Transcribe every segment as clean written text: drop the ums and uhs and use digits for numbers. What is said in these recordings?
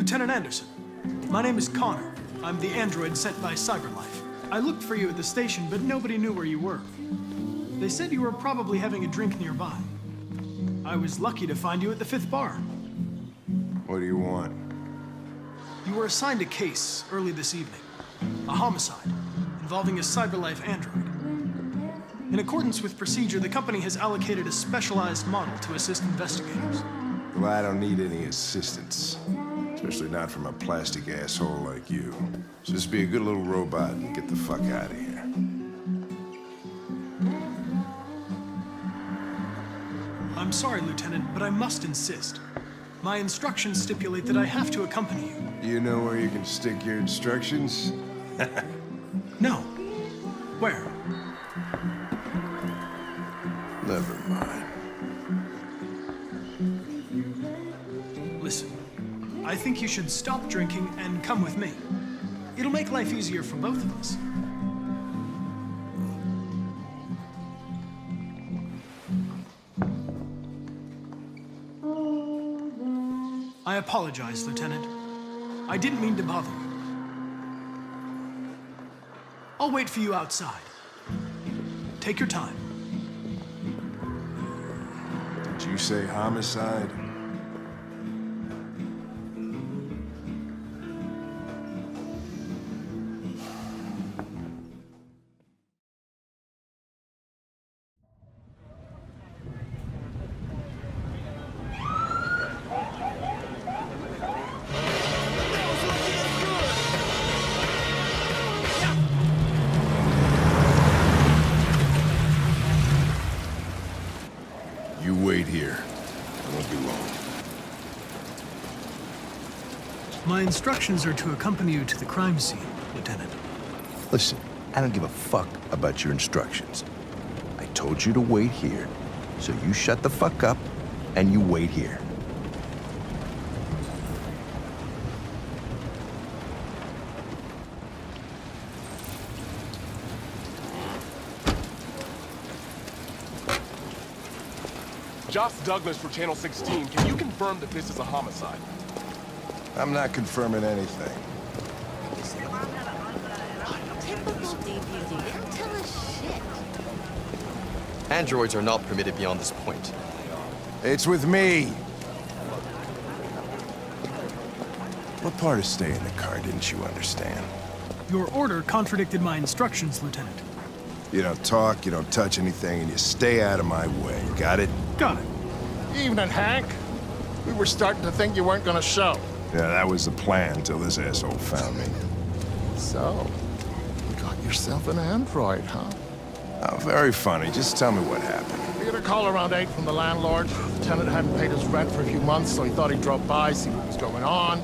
Lieutenant Anderson, my name is Connor. I'm the android sent by CyberLife. I looked for you at the station, but nobody knew where you were. They said you were probably having a drink nearby. I was lucky to find you at the 5th bar. What do you want? You were assigned a case early this evening. A homicide involving a CyberLife android. In accordance with procedure, the company has allocated a specialized model to assist investigators. Well, I don't need any assistance. Especially not from a plastic asshole like you. Just be a good little robot and get the fuck out of here. I'm sorry, Lieutenant, but I must insist. My instructions stipulate that I have to accompany you. Do you know where you can stick your instructions? No. Where? Never mind. Listen, I think you should stop drinking and come with me. It'll make life easier for both of us. I apologize, Lieutenant. I didn't mean to bother you. I'll wait for you outside. Take your time. Did you say homicide? You wait here. I won't be long. My instructions are to accompany you to the crime scene, Lieutenant. Listen, I don't give a fuck about your instructions. I told you to wait here, so you shut the fuck up and you wait here. Josh Douglas for Channel 16. Can you confirm that this is a homicide? I'm not confirming anything. Typical DPD. They don't tell us shit. Androids are not permitted beyond this point. It's with me. What part of stay in the car didn't you understand? Your order contradicted my instructions, Lieutenant. You don't talk, you don't touch anything, and you stay out of my way. Got it? Got it. Evening, Hank. We were starting to think you weren't gonna show. Yeah, that was the plan until this asshole found me. So, you got yourself an android, huh? Oh, very funny. Just tell me what happened. We got a call around 8 from the landlord. The tenant hadn't paid his rent for a few months, so he thought he'd drop by, see what was going on.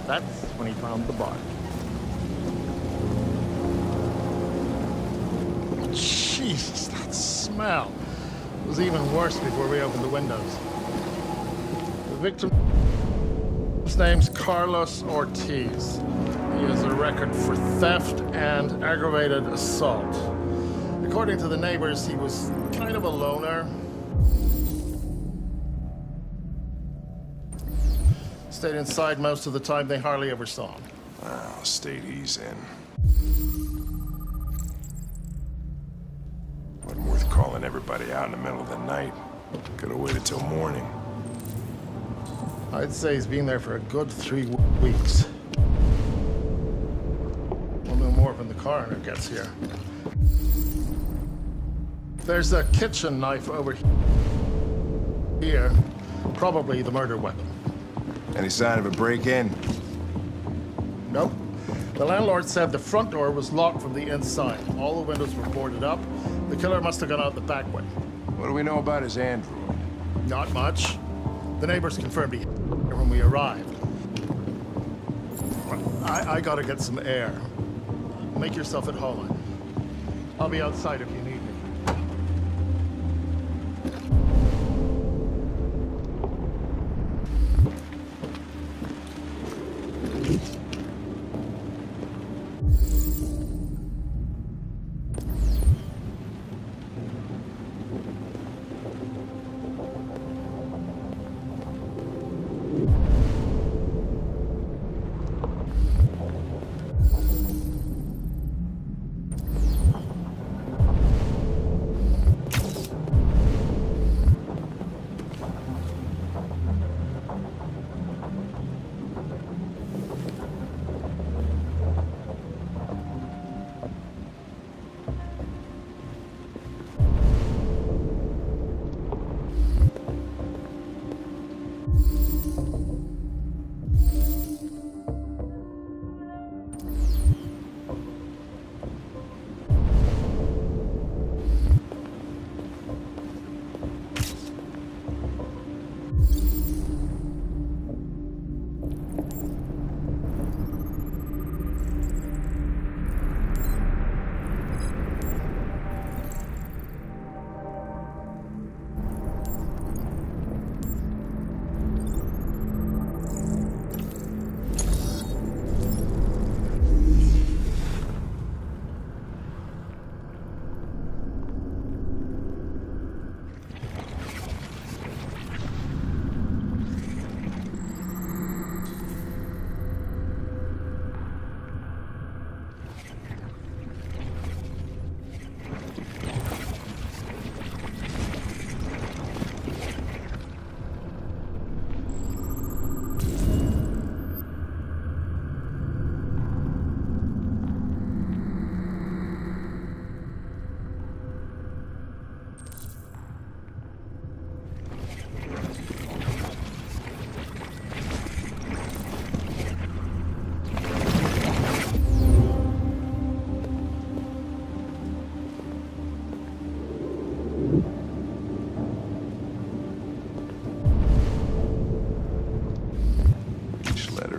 That's when he found the body. Jesus, that smell. It was even worse before we opened the windows. The victim's name's Carlos Ortiz. He has a record for theft and aggravated assault. According to the neighbors, he was kind of a loner. Stayed inside most of the time. They hardly ever saw him. Well, state he's in. Wasn't worth calling everybody out in the middle of the night. Could have waited till morning. I'd say he's been there for a good 3 weeks. We'll know more when the coroner gets here. There's a kitchen knife over here. Probably the murder weapon. Any sign of a break-in? Nope. The landlord said the front door was locked from the inside. All the windows were boarded up. The killer must have gone out the back way. What do we know about his android? Not much. The neighbors confirmed he when we arrived. I gotta get some air. Make yourself at home. I'll be outside if you need me.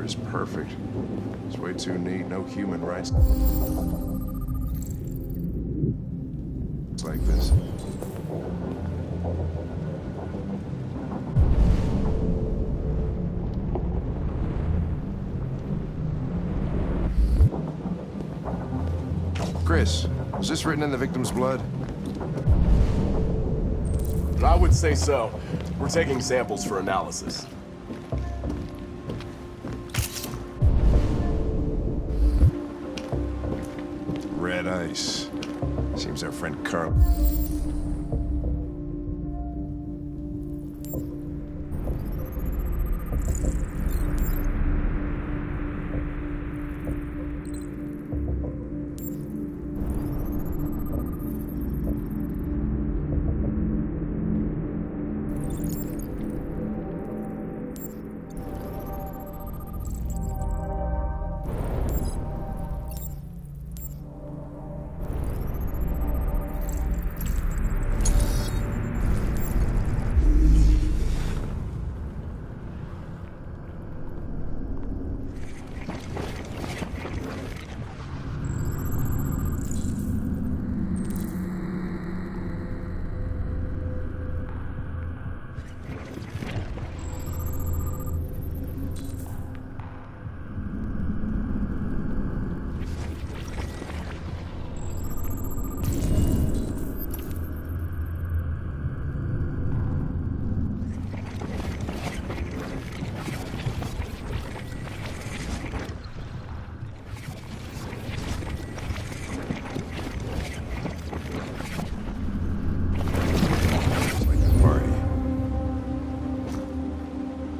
is perfect. It's way too neat, no human rights. It's like this. Chris, was this written in the victim's blood? I would say so. We're taking samples for analysis. Red ice. Seems our friend Carl.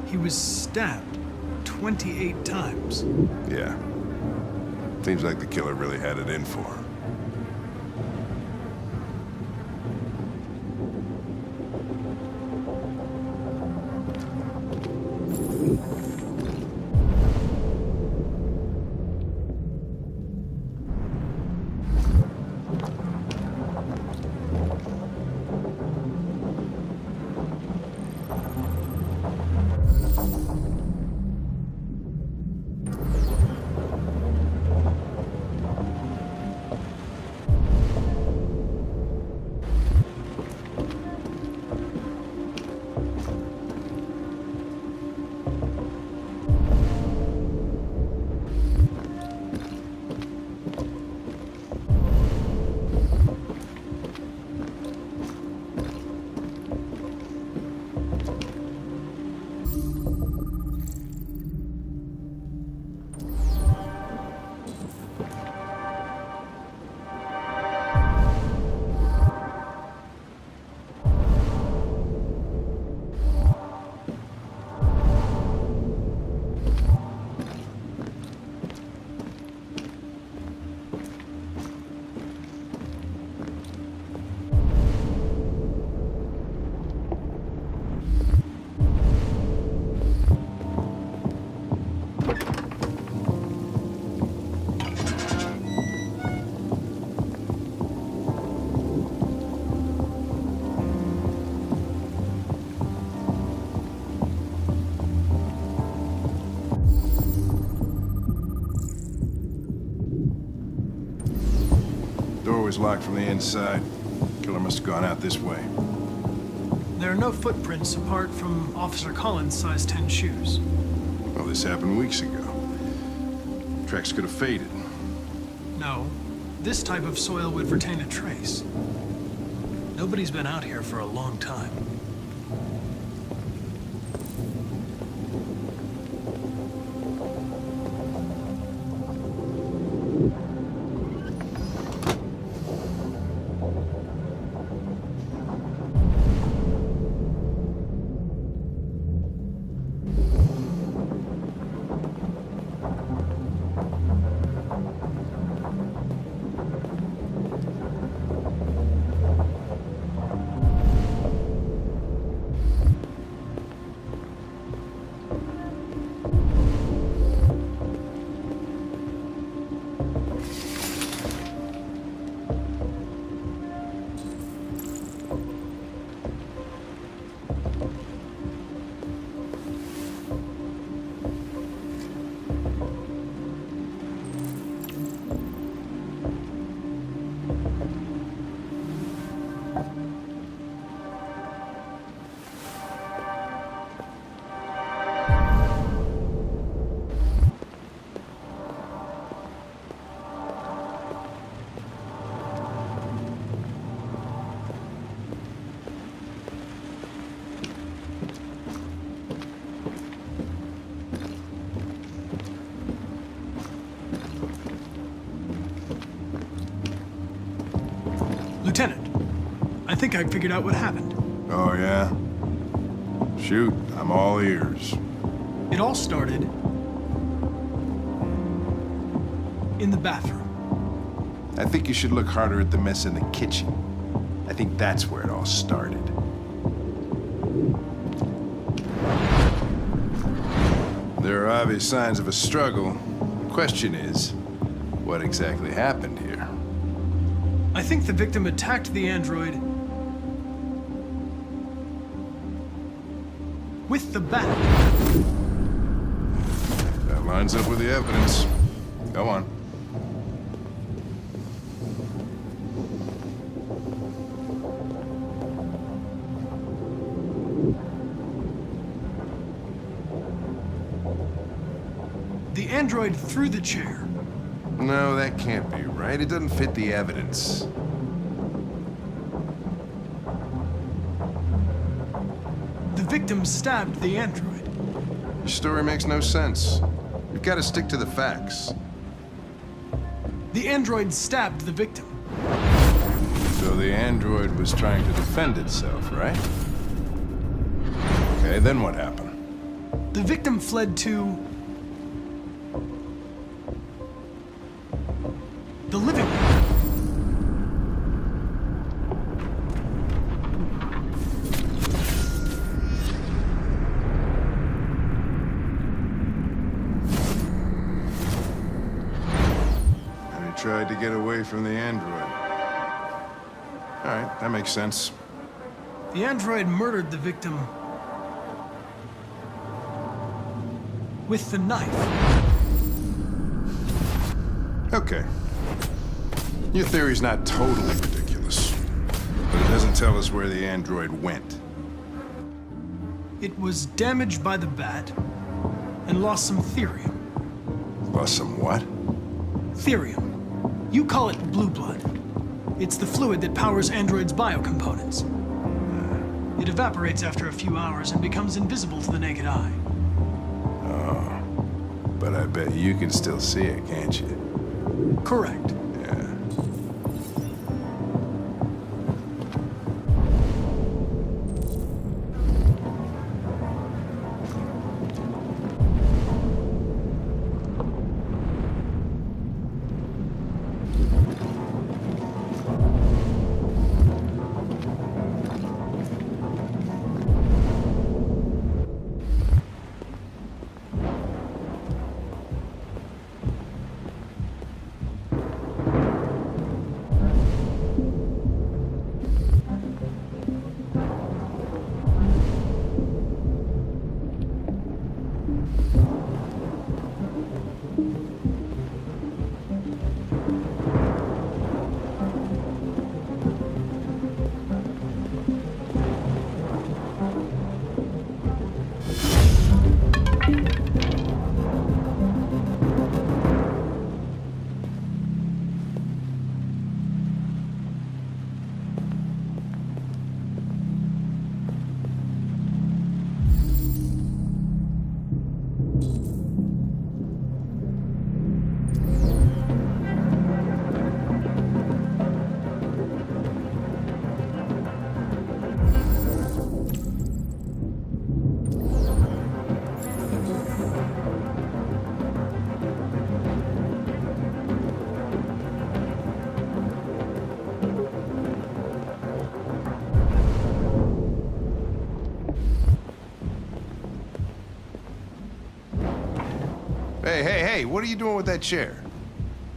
He was stabbed 28 times. Yeah. Seems like the killer really had it in for him. Door was locked from the inside. Killer must have gone out this way. There are no footprints apart from Officer Collins' size 10 shoes. Well, this happened weeks ago. Tracks could have faded. No, this type of soil would retain a trace. Nobody's been out here for a long time. think I figured out what happened. Oh, yeah? Shoot, I'm all ears. It all started in the bathroom. I think you should look harder at the mess in the kitchen. I think that's where it all started. There are obvious signs of a struggle. Question is, what exactly happened here? I think the victim attacked the android with the bat. That lines up with the evidence. Go on. The android threw the chair. No, that can't be right. It doesn't fit the evidence. The victim stabbed the android. Your story makes no sense. You've got to stick to the facts. The android stabbed the victim. So the android was trying to defend itself, right? Okay, then what happened? The victim fled to the living room. And he tried to get away from the android. All right, that makes sense. The android murdered the victim with the knife. Okay. Your theory's not totally ridiculous, but it doesn't tell us where the android went. It was damaged by the bat and lost some therium. Lost some what? Therium. You call it blue blood. It's the fluid that powers androids' biocomponents. It evaporates after a few hours and becomes invisible to the naked eye. But I bet you can still see it, can't you? Correct. Yeah. Hey, what are you doing with that chair?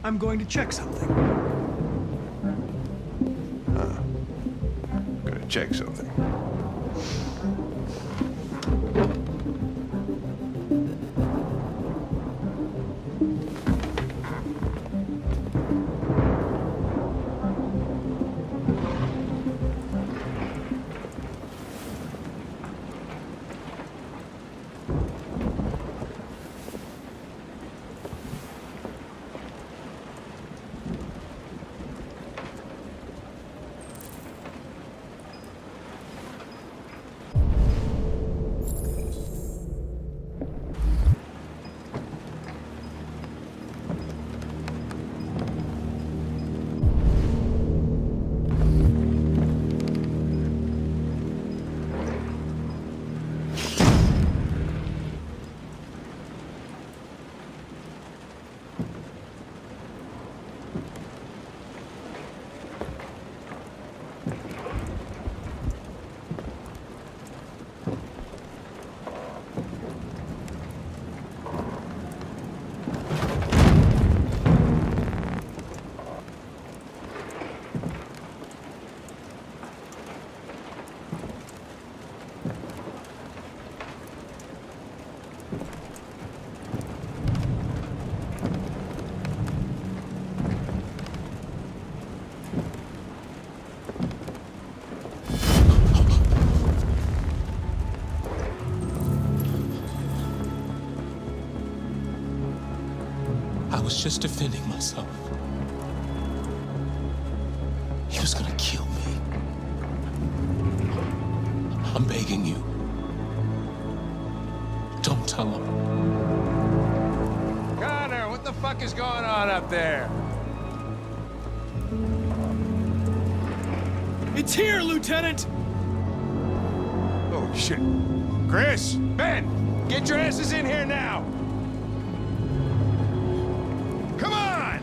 I'm going to check something. Gonna check something. I was just defending myself. He was gonna kill me. I'm begging you. Don't tell him. Connor, what the fuck is going on up there? It's here, Lieutenant! Oh, shit. Chris, Ben, get your asses in here now! Come on!